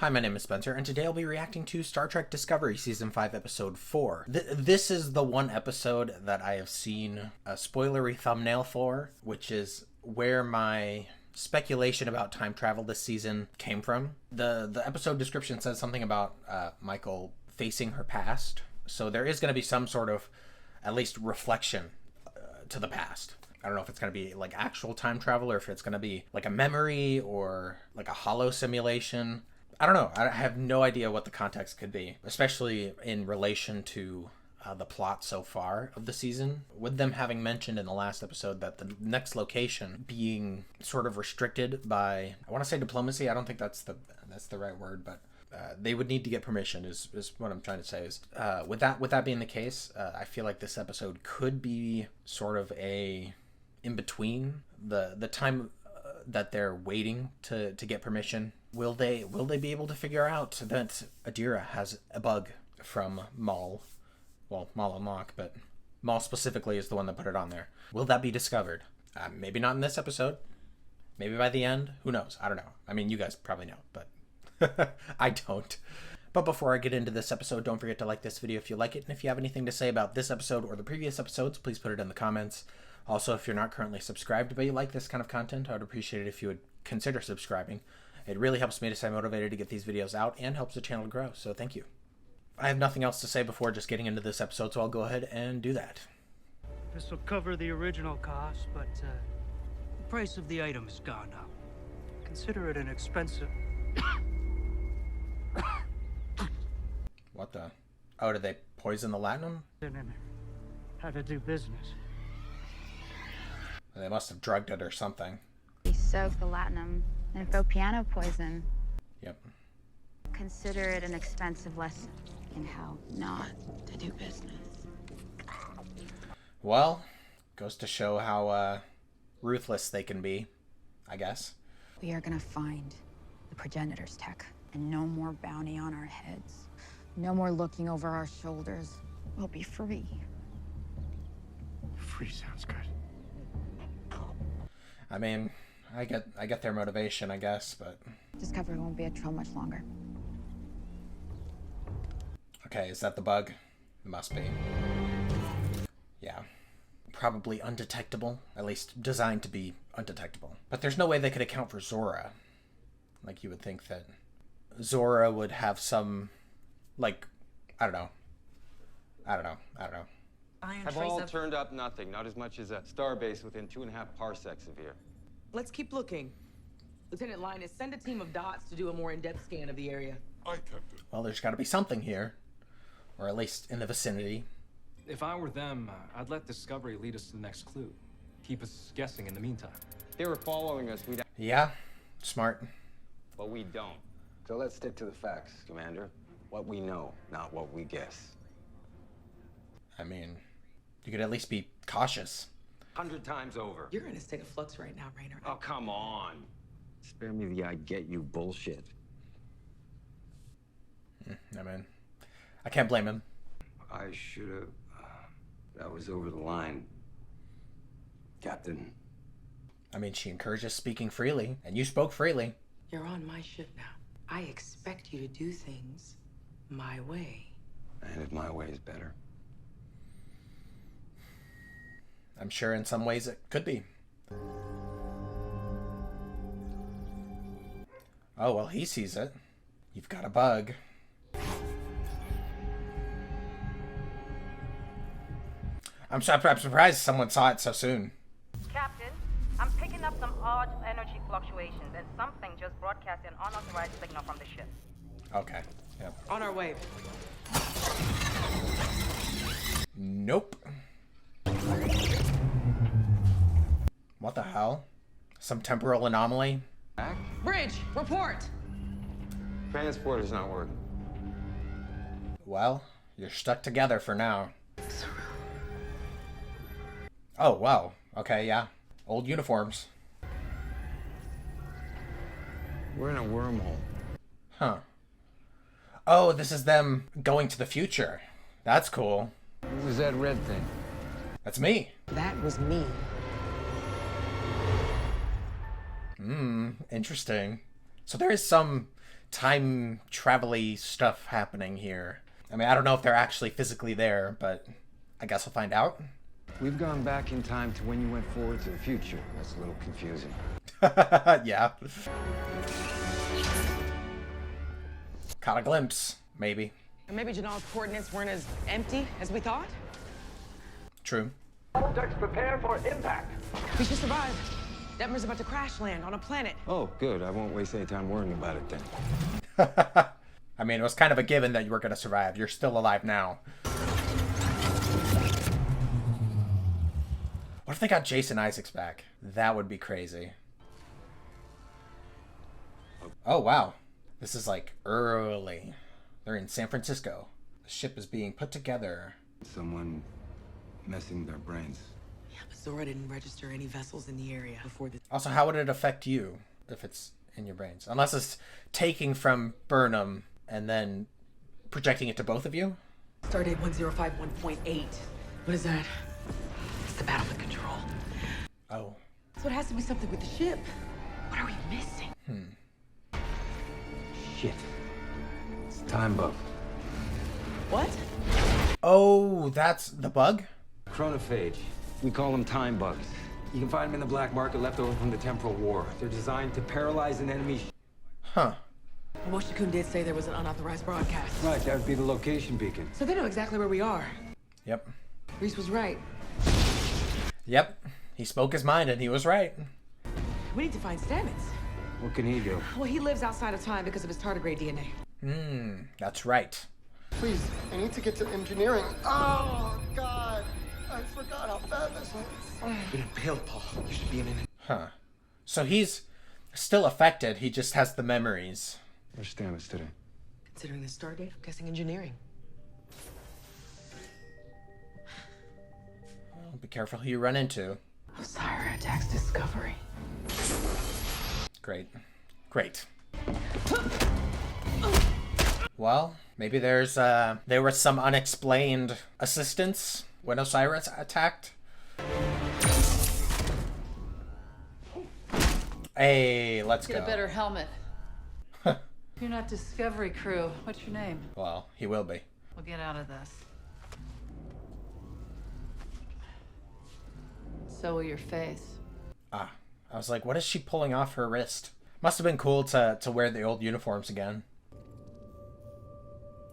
Hi, my name is Spencer, and today I'll be reacting to Star Trek Discovery Season 5, Episode 4. This is the one episode that I have seen a spoilery thumbnail for, which is where my speculation about time travel this season came from. The episode description says something about Michael facing her past, so there is going to be some sort of, at least, reflection to the past. I don't know if it's going to be like actual time travel or if it's going to be like a memory or like a hollow simulation. I don't know. I have no idea what the context could be, especially in relation to the plot so far of the season, with them having mentioned in the last episode that the next location being sort of restricted by, I want to say diplomacy. I don't think that's the right word, but they would need to get permission is what I'm trying to say. Is with that being the case, I feel like this episode could be sort of a in between the time that they're waiting to get permission. Will they be able to figure out that Airiam has a bug from Moll? Well, Moll L'ak, but Moll specifically is the one that put it on there. Will that be discovered? Maybe not in this episode. Maybe by the end. Who knows? I don't know. I mean, you guys probably know, but I don't. But before I get into this episode, don't forget to like this video if you like it. And if you have anything to say about this episode or the previous episodes, please put it in the comments. Also, if you're not currently subscribed but you like this kind of content, I would appreciate it if you would consider subscribing. It really helps me to stay motivated to get these videos out and helps the channel grow, so thank you. I have nothing else to say before just getting into this episode, so I'll go ahead and do that. This will cover the original cost, but the price of the item has gone up. Consider it an expensive... What the? Oh, did they poison the latinum? ...and how to do business. They must have drugged it or something. We soak the latinum in faux piano poison. Yep. Consider it an expensive lesson in how not to do business. Well, goes to show how ruthless they can be, I guess. We are gonna find the progenitor's tech, and no more bounty on our heads. No more looking over our shoulders. We'll be free. Free sounds good. I mean, I get their motivation, I guess, but... Discovery won't be a troll much longer. Okay, is that the bug? It must be. Yeah. Probably undetectable. At least designed to be undetectable. But there's no way they could account for Zora. Like, you would think that Zora would have some, like, I don't know. Have all turned up nothing, not as much as a starbase within 2.5 parsecs of here. Let's keep looking. Lieutenant Linus, send a team of dots to do a more in-depth scan of the area. Aye, Captain. Well, there's got to be something here. Or at least in the vicinity. If I were them, I'd let Discovery lead us to the next clue. Keep us guessing in the meantime. If they were following us, we'd... Yeah, smart. But we don't. So let's stick to the facts, Commander. What we know, not what we guess. I mean, you could at least be cautious. 100 times over. You're in a state of flux right now, Raynor. Oh, come on. Spare me the I get you bullshit. I mean, I can't blame him. I should have... that was over the line. Captain. I mean, she encourages speaking freely, and you spoke freely. You're on my ship now. I expect you to do things my way. And if my way is better. I'm sure in some ways it could be. Oh, well, he sees it. You've got a bug. I'm surprised someone saw it so soon. Captain, I'm picking up some odd energy fluctuations, and something just broadcast an unauthorized signal from the ship. Okay. Yep. On our way. Nope. What the hell? Some temporal anomaly? Bridge, report! Transporter's not working. Well, you're stuck together for now. Oh, wow. Okay, yeah. Old uniforms. We're in a wormhole. Huh. Oh, this is them going to the future. That's cool. What was that red thing? That's me. That was me. Interesting. So there is some time travel-y stuff happening here. I mean, I don't know if they're actually physically there, but I guess we'll find out. We've gone back in time to when you went forward to the future. That's a little confusing. Yeah. Caught a glimpse, maybe. Or maybe Janal's coordinates weren't as empty as we thought? True. Decks prepare for impact. We should survive. Detmer's about to crash land on a planet. Oh, good. I won't waste any time worrying about it then. I mean, it was kind of a given that you were going to survive. You're still alive now. What if they got Jason Isaacs back? That would be crazy. Oh, wow. This is like early. They're in San Francisco. The ship is being put together. Someone messing their brains. Yeah, but Zora didn't register any vessels in the area before the... Also, how would it affect you if it's in your brains? Unless it's taking from Burnham and then projecting it to both of you? Stardate 1051.8. What is that? It's the battle with control. Oh. So it has to be something with the ship. What are we missing? Shit. It's a time bug. What? Oh, that's the bug? Chronophage. We call them time bugs. You can find them in the black market left over from the Temporal War. They're designed to paralyze an enemy. Huh. Moshikun did say there was an unauthorized broadcast. Right, that would be the location beacon. So they know exactly where we are. Yep. Reese was right. Yep. He spoke his mind and he was right. We need to find Stamets. What can he do? Well, he lives outside of time because of his tardigrade DNA. That's right. Please, I need to get to engineering. Oh, God. I forgot how bad this was. You're impaled, Paul. You should be in it. Huh. So he's still affected, he just has the memories. Where's Stamets today? Considering the Stardate, I'm guessing engineering. Well, be careful who you run into. Osira attacks Discovery. Great. Great. Well, maybe there was some unexplained assistance when Osiris attacked. Hey, let's go. Get a better helmet. You're not Discovery crew. What's your name? Well, he will be. We'll get out of this. So will your face. Ah, I was like, what is she pulling off her wrist? Must have been cool to wear the old uniforms again.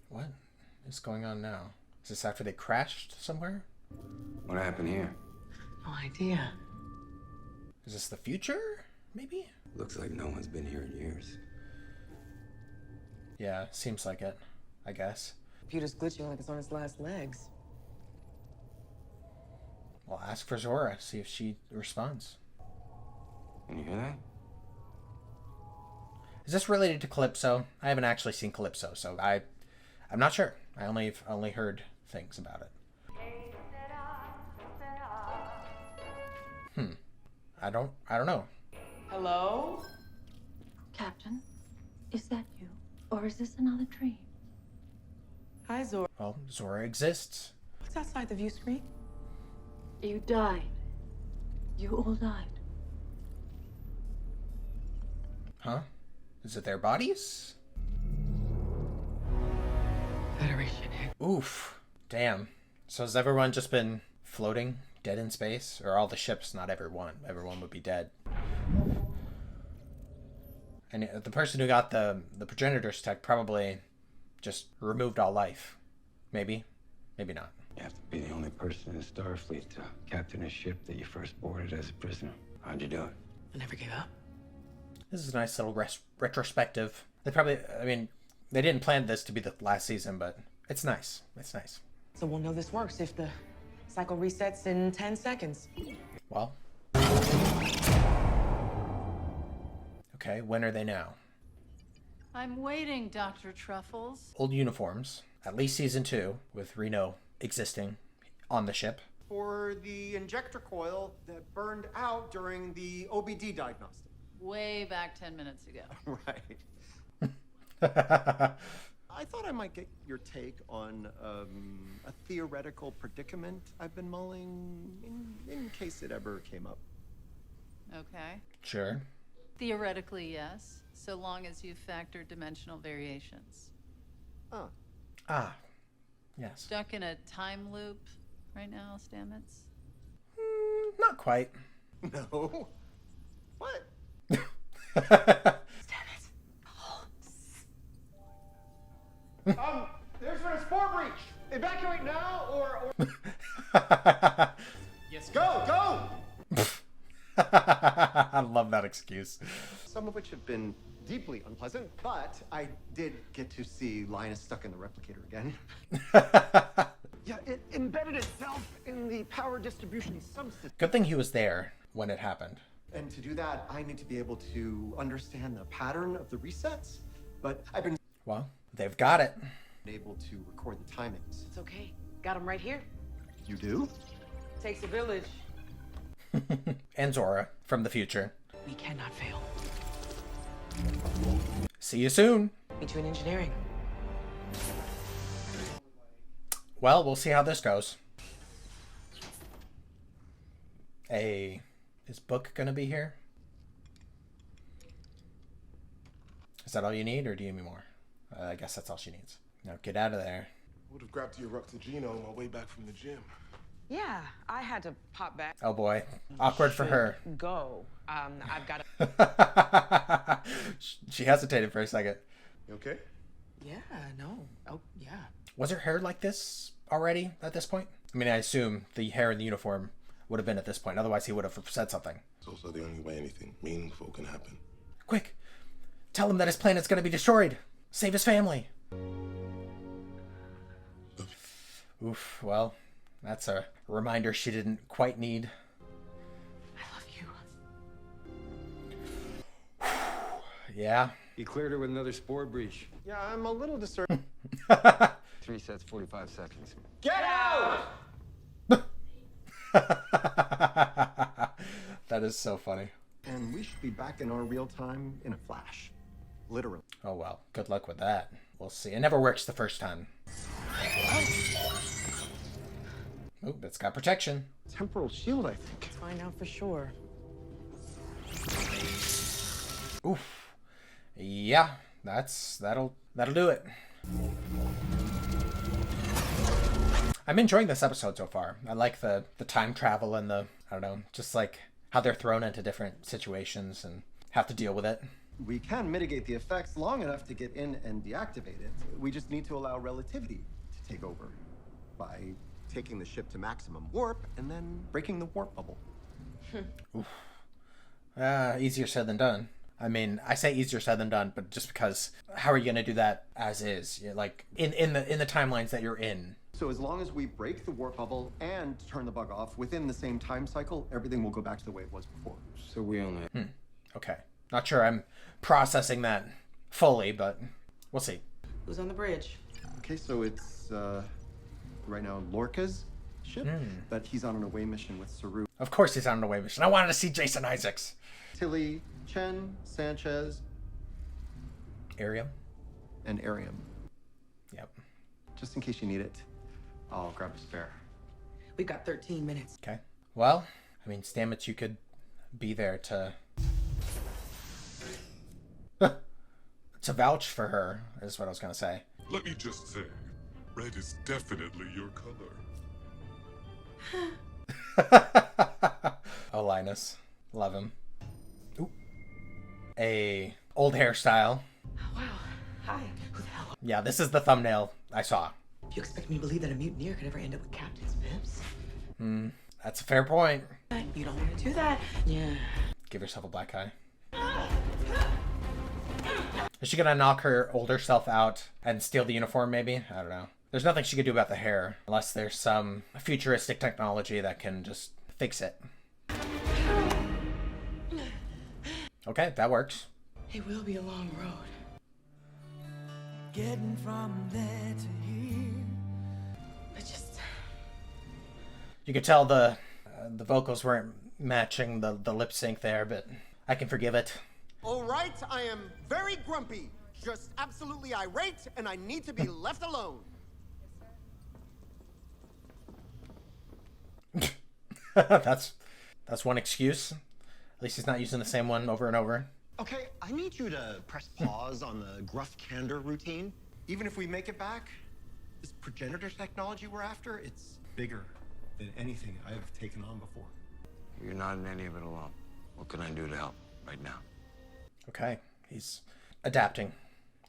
What is going on now? Is this after they crashed somewhere? What happened here? No idea. Is this the future? Maybe? Looks like no one's been here in years. Yeah, seems like it, I guess. Computer's glitching like it's on its last legs. Well, ask for Zora, see if she responds. Can you hear that? Is this related to Calypso? I haven't actually seen Calypso, so I'm not sure. I only heard things about it. I don't know. Hello? Captain, is that you? Or is this another dream? Hi, Zora. Well, Zora exists. What's outside the view screen? You died. You all died. Huh? Is it their bodies? Federation hit. Oof. Damn. So has everyone just been floating, dead in space? Or all the ships? Not everyone. Everyone would be dead. And the person who got the progenitor's tech probably just removed all life. Maybe. Maybe not. You have to be the only person in Starfleet to captain a ship that you first boarded as a prisoner. How'd you do it? I never gave up. This is a nice little retrospective. They probably, I mean, they didn't plan this to be the last season, but it's nice. It's nice. So we'll know this works if the cycle resets in 10 seconds. Well. Okay, when are they now? I'm waiting, Dr. Truffles. Old uniforms, at least season 2, with Reno existing on the ship. For the injector coil that burned out during the OBD diagnostic. Way back 10 minutes ago. Right. I thought I might get your take on a theoretical predicament I've been mulling in case it ever came up. Okay. Sure. Theoretically, yes, so long as you factor dimensional variations. Oh. Ah, yes. Stuck in a time loop right now, Stamets? Not quite. No. What? There's been a spore breach. Evacuate now or... Yes. Go! I love that excuse. Some of which have been deeply unpleasant, but I did get to see Linus stuck in the replicator again. Yeah, it embedded itself in the power distribution subsystem. Good thing he was there when it happened. And to do that, I need to be able to understand the pattern of the resets, but I've been Well, they've got it. able to record the timings. It's okay. Got him right here. You do? Takes a village. And Zora from the future. We cannot fail. See you soon. Me too in engineering. Well, we'll see how this goes. Is Book gonna be here? Is that all you need, or do you need more? I guess that's all she needs. Now get out of there. Would have grabbed your Ruxagino on my way back from the gym. Yeah, I had to pop back. Oh boy. Awkward for her. Go. I've got to... She hesitated for a second. You okay? Yeah, no. Oh, yeah. Was her hair like this already at this point? I mean, I assume the hair in the uniform would have been at this point. Otherwise, he would have said something. It's also the only way anything meaningful can happen. Quick! Tell him that his planet's gonna be destroyed! Save his family! Oof, well, that's a reminder she didn't quite need. I love you. Yeah. He cleared her with another spore breach. Yeah, I'm a little disturbed. 3 sets, 45 seconds. Get out! That is so funny. And we should be back in our real time in a flash. Literally. Oh well, good luck with that. We'll see. It never works the first time. Oh, it's got protection. Temporal shield, I think. Let's find out for sure. Oof. Yeah, that'll do it. I'm enjoying this episode so far. I like the time travel and I don't know, just like how they're thrown into different situations and have to deal with it. We can mitigate the effects long enough to get in and deactivate it. We just need to allow relativity to take over by taking the ship to maximum warp and then breaking the warp bubble. Oof. Easier said than done. I mean, I say easier said than done, but just because how are you gonna do that as is? Like in the timelines that you're in. So as long as we break the warp bubble and turn the bug off within the same time cycle, everything will go back to the way it was before. So we own that. Okay. Not sure I'm processing that fully, but we'll see. Who's on the bridge? Okay, so it's right now Lorca's ship, but he's on an away mission with Saru. Of course he's on an away mission. I wanted to see Jason Isaacs. Tilly, Chen, Sanchez, Airiam. and Airiam. Yep. Just in case you need it, I'll grab a spare. We've got 13 minutes. Okay. Well, I mean, Stamets, you could be there to vouch for her, is what I was gonna say. Let me just say, red is definitely your color. Oh, Linus. Love him. Ooh. A old hairstyle. Wow. Hi. Who the hell? Yeah, this is the thumbnail I saw. You expect me to believe that a mutineer could ever end up with Captain's bibs? That's a fair point. You don't want to do that. Yeah. Give yourself a black eye. Is she gonna knock her older self out and steal the uniform, maybe? I don't know. There's nothing she could do about the hair, unless there's some futuristic technology that can just fix it. Okay, that works. It will be a long road. Getting from there to here. But just... You could tell the vocals weren't matching the lip sync there, but I can forgive it. All right, I am very grumpy, just absolutely irate, and I need to be left alone. That's one excuse. At least he's not using the same one over and over. Okay, I need you to press pause on the gruff candor routine. Even if we make it back, this progenitor technology we're after, it's bigger than anything I've taken on before. You're not in any of it alone. What can I do to help right now? Okay, he's adapting.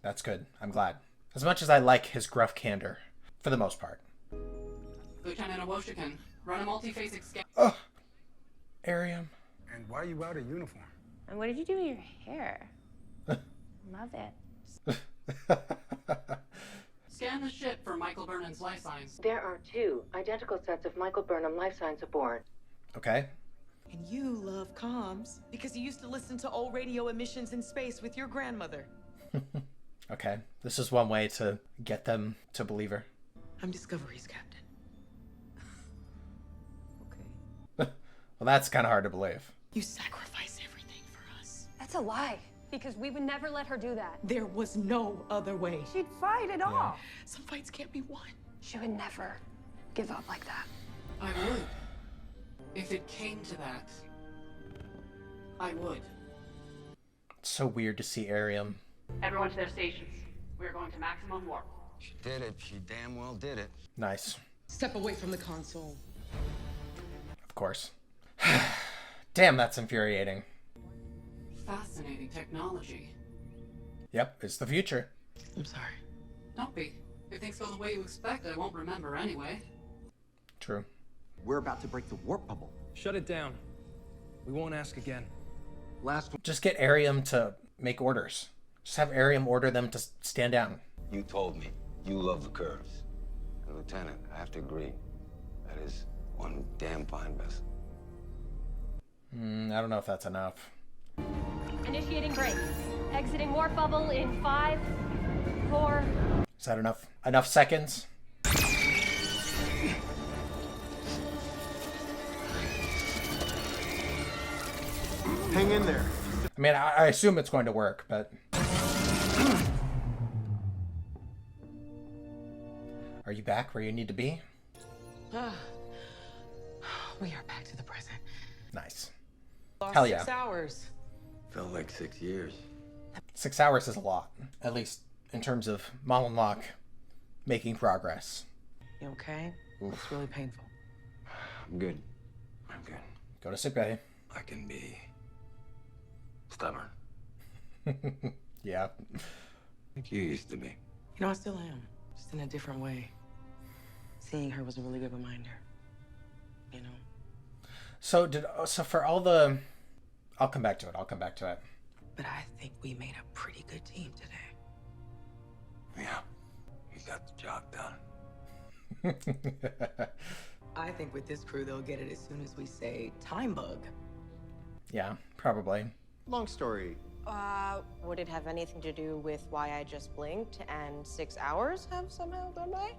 That's good. I'm glad. As much as I like his gruff candor, for the most part. Lieutenant Awoshikan, run a multi-phasic scan. Oh, Airiam. And why are you out of uniform? And what did you do with your hair? Love it. Scan the ship for Michael Burnham's life signs. There are 2 identical sets of Michael Burnham life signs aboard. Okay. And you love comms because you used to listen to old radio emissions in space with your grandmother. Okay. This is one way to get them to believe her. I'm Discovery's captain. Well, that's kind of hard to believe. You sacrifice everything for us. That's a lie, because we would never let her do that. There was no other way. She'd fight it all. Some fights can't be won. She would never give up like that. I would. If it came to that, I would. It's so weird to see Airiam. Everyone to their stations. We're going to maximum warp. She did it. She damn well did it. Nice. Step away from the console. Of course. Damn, that's infuriating. Fascinating technology. Yep, it's the future. I'm sorry. Don't be. If things go the way you expect, I won't remember anyway. True. We're about to break the warp bubble. Shut it down. We won't ask again. Last one. Just get Airiam to make orders. Just have Airiam order them to stand down. You told me you love the curves. And Lieutenant, I have to agree. That is one damn fine vessel. I don't know if that's enough. Initiating break. Exiting warp bubble in 5, 4. Is that enough? Enough seconds? Hang in there. I mean, I assume it's going to work, but... Are you back where you need to be? We are back to the present. Nice. Lost Hell yeah. 6 hours. Felt like 6 years. 6 hours is a lot, at least in terms of Moll L'ak making progress. You okay? It's really painful. I'm good. I'm good. Go to sickbay. I can be stubborn. Yeah. Like you used to be. You know, I still am. Just in a different way. Seeing her was a really good reminder. You know? So for all the... I'll come back to it. But I think we made a pretty good team today. Yeah. We got the job done. I think with this crew, they'll get it as soon as we say time bug. Yeah, probably. Long story. Would it have anything to do with why I just blinked and 6 hours have somehow gone by?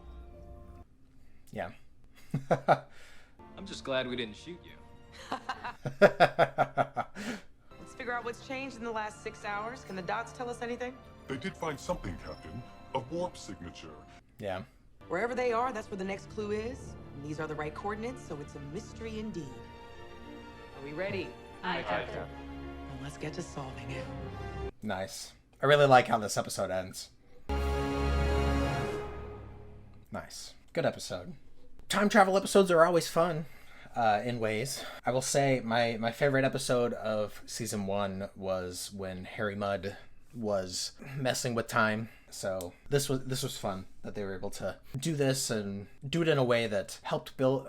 Yeah. I'm just glad we didn't shoot you. Let's figure out what's changed in the last 6 hours. Can the dots tell us anything? They did find something, Captain. A warp signature. Yeah. Wherever they are, that's where the next clue is. And these are the right coordinates, so it's a mystery indeed. Are we ready? Aye, Captain. Well, let's get to solving it. Nice. I really like how this episode ends. Nice. Good episode. Time travel episodes are always fun, in ways. I will say my favorite episode of season 1 was when Harry Mudd was messing with time. So this was fun that they were able to do this and do it in a way that helped build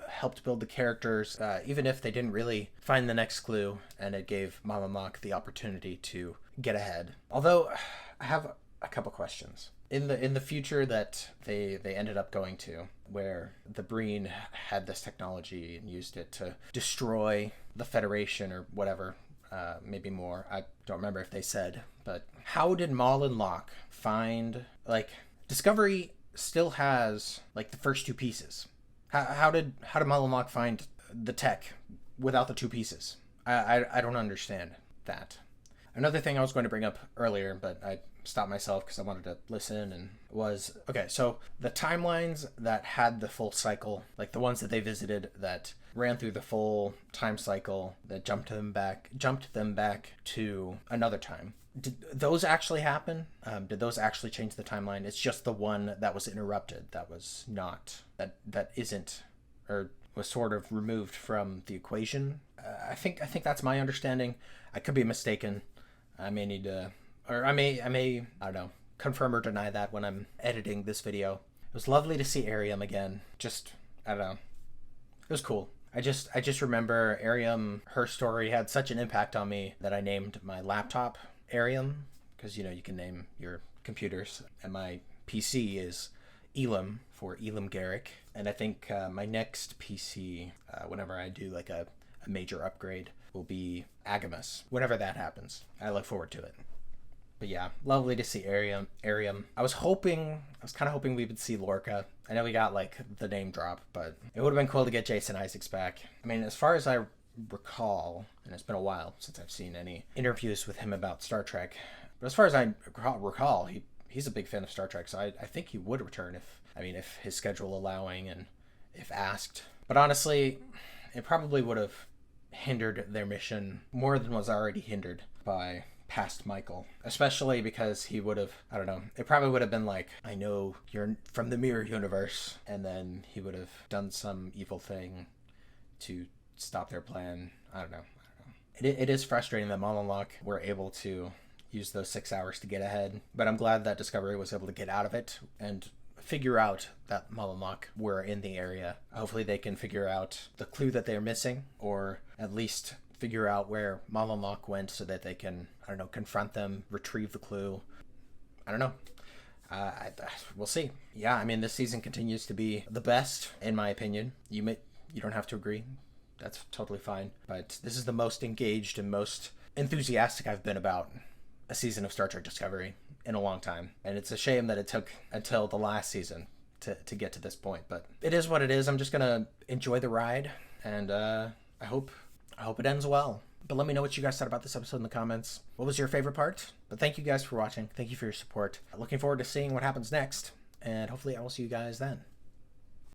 the characters, even if they didn't really find the next clue, and it gave Moll L'ak the opportunity to get ahead. Although I have a couple questions. In the future that they ended up going to, where the Breen had this technology and used it to destroy the Federation or whatever, maybe more. I don't remember if they said, but how did Moll L'ak find, like, Discovery still has like the first 2 pieces. How did Moll L'ak find the tech without the 2 pieces? I don't understand that. Another thing I was going to bring up earlier, but I stop myself because I wanted to listen, and was, okay, so the timelines that had the full cycle, like the ones that they visited that ran through the full time cycle that jumped them back to another time. Did those actually happen? Did those actually change the timeline? It's just the one that was interrupted that was not, that isn't, or was sort of removed from the equation. I think that's my understanding. I could be mistaken. I may need to, or I may, I don't know, confirm or deny that when I'm editing this video. It was lovely to see Airiam again. Just, I don't know. It was cool. I just remember Airiam, her story had such an impact on me that I named my laptop Airiam, because, you know, you can name your computers. And my PC is Elam, for Elam Garrick. And I think my next PC, whenever I do like a major upgrade, will be Agamus, whenever that happens. I look forward to it. But yeah, lovely to see Airiam. I was kind of hoping we would see Lorca. I know we got like the name drop, but it would have been cool to get Jason Isaacs back. I mean, as far as I recall, and it's been a while since I've seen any interviews with him about Star Trek, but as far as I recall, he's a big fan of Star Trek, so I think he would return if his schedule allowing and if asked. But honestly, it probably would have hindered their mission more than was already hindered by past Michael, especially because he would have, I don't know, it probably would have been like, I know you're from the mirror universe, and then he would have done some evil thing to stop their plan. I don't know. It is frustrating that Moll L'ak were able to use those 6 hours to get ahead, but I'm glad that Discovery was able to get out of it and figure out that Moll L'ak were in the area. Hopefully they can figure out the clue that they're missing, or at least figure out where Moll L'ak went so that they can, I don't know, confront them, retrieve the clue. I don't know. We'll see. Yeah, I mean, this season continues to be the best, in my opinion. You don't have to agree. That's totally fine. But this is the most engaged and most enthusiastic I've been about a season of Star Trek Discovery in a long time. And it's a shame that it took until the last season to get to this point. But it is what it is. I'm just going to enjoy the ride. And I hope it ends well. But let me know what you guys thought about this episode in the comments. What was your favorite part? But thank you guys for watching. Thank you for your support. Looking forward to seeing what happens next. And hopefully I will see you guys then.